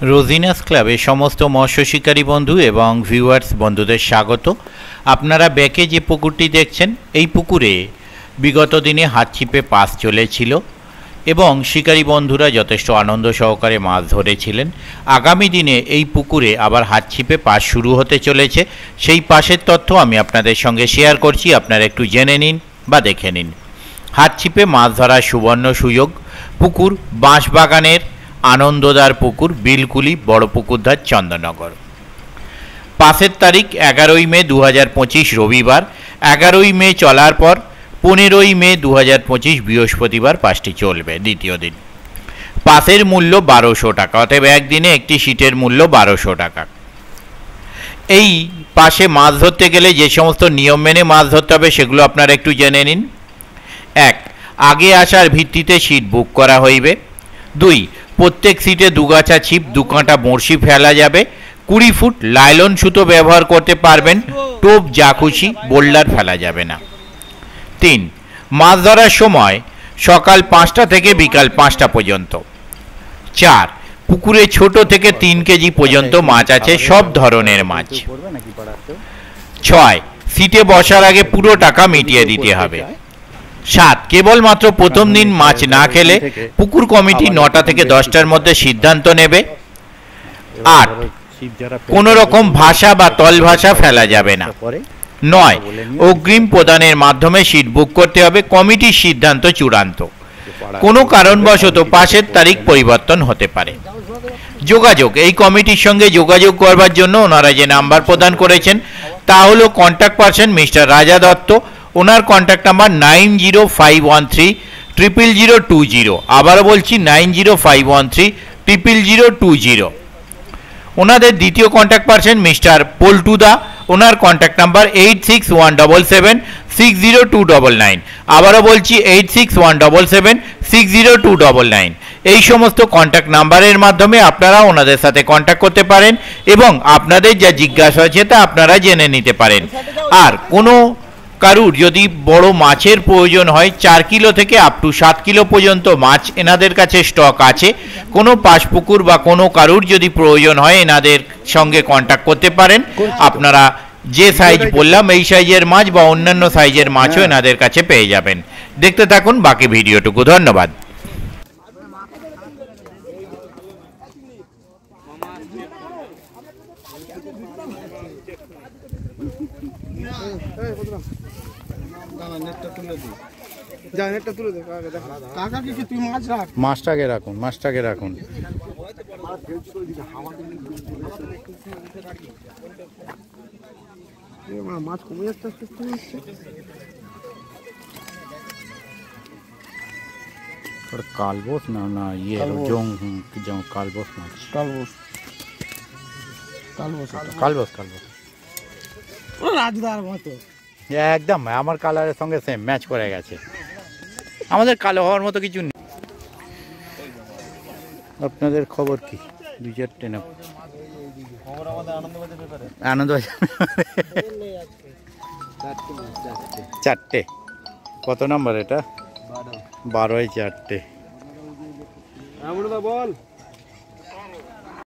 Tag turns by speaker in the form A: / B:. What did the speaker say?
A: রোজিনাস ক্লাবে সমস্ত মৎস্য শিকারী বন্ধু এবং ভিউয়ার্স বন্ধুদের স্বাগত। আপনারা ব্যাকে যে পুকুরটি দেখছেন, এই পুকুরে বিগত দিনে হাতছিপে পাস চলেছিল এবং শিকারী বন্ধুরা যথেষ্ট আনন্দ সহকারে মাছ ধরেছিলেন। আগামী দিনে এই পুকুরে আবার হাতছিপে পাস শুরু হতে চলেছে, সেই পাসের তথ্য আমি আপনাদের সঙ্গে শেয়ার করছি, আপনারা একটু জেনে নিন বা দেখে নিন। হাতছিপে মাছ ধরার সুবর্ণ সুযোগ। পুকুর বাঁশবাগানের আনন্দদার পুকুর, বিলকুলি বড় পুকুরধার, চন্দননগর। পাসের তারিখ 11ই মে 2025 রবিবার। 11ই মে চলার পর 15ই মে 2025 বৃহস্পতিবার পাসটি চলবে, দ্বিতীয় দিন। পাসের মূল্য 1200 টাকা, অতএব একদিনে একটি সিটের মূল্য 1200 টাকা। এই পাশে মাছ ধরতে গেলে যে সমস্ত নিয়ম মেনে মাছ ধরতে হবে সেগুলো আপনারা একটু জেনে নিন। 1. আগে আসার ভিত্তিতে সিট বুক করা হইবে। 2. প্রত্যেক সিটে দুগাছা ছিপ, 2 কাঁটা বড়শি ফেলা যাবে। 20 ফুট লাইলন সুতো ব্যবহার করতে পারবেন, টোপ যা খুশি, বোল্ডার ফেলা যাবে না। 3. মাছ ধরার সময় সকাল 5টা থেকে বিকাল 5টা পর্যন্ত। 4. পুকুরে ছোট থেকে 3 কেজি পর্যন্ত মাছ আছে, সব ধরনের মাছ। 6. সিটে বসার আগে পুরো টাকা মিটিয়ে দিতে হবে। 7. কেবলমাত্র প্রথম দিন মাছ না খেলে পুকুর কমিটি 9টা থেকে 10টার মধ্যে সিদ্ধান্ত নেবে। 8. কোনো রকম ভাষা বা তল ভাষা ফেলা যাবে না। 9. অগ্রিম প্রদানের মাধ্যমে সিট বুক করতে হবে, কমিটির সিদ্ধান্ত চূড়ান্ত। কোনো কারণবশত পাসের তারিখ পরিবর্তন হতে পারে। যোগাযোগ, এই কমিটির সঙ্গে যোগাযোগ করবার জন্য ওনারা যে নাম্বার প্রদান করেছেন তা হলো কন্ট্যাক্ট পারসন মিস্টার রাজা দত্ত। ওনার কন্ট্যাক্ট নাম্বার 9051300020। আবারও বলছি 9051300020। ওনাদের দ্বিতীয় কন্ট্যাক্ট পারসন মিস্টার পল্টুদা, ওনার কন্ট্যাক্ট নাম্বার 8617760299। আবারও বলছি 8617760299। এই সমস্ত কন্ট্যাক্ট নাম্বারের মাধ্যমে আপনারা ওনাদের সাথে কন্ট্যাক্ট করতে পারেন এবং আপনাদের যা জিজ্ঞাসা আছে তা আপনারা জেনে নিতে পারেন। আর কোনো কারুর যদি বড় মাছের প্রয়োজন হয়, 4 কিলো থেকে আপ টু 7 কিলো পর্যন্ত মাছ এনাদের কাছে স্টক আছে। কোনো পাশ পুকুর বা কোনো কারুর যদি প্রয়োজন হয় এনাদের সঙ্গে কন্ট্যাক্ট করতে পারেন। আপনারা যে সাইজ বললাম এই সাইজের মাছ বা অন্যান্য সাইজের মাছও এনাদের কাছে পেয়ে যাবেন। দেখতে থাকুন বাকি ভিডিওটুকু। ধন্যবাদ।
B: মাছটাকে রাখুন, মাছটাকে রাখুন।
C: মাছ কমে যাচ্ছে।
B: কালবোস না না ইয়ে জং কালবোস মাছ, কালবোস কালবোস কালবোস
C: রাজদার মতো
B: একদম আমার কালারের সঙ্গে সেম ম্যাচ করে গেছে। আমাদের কালো হওয়ার মতো কিছু নেই। আপনাদের খবর কি? 2-4টে না আনন্দবাজার 4টে। কত নম্বর এটা? 12 12-4টে।
C: বল।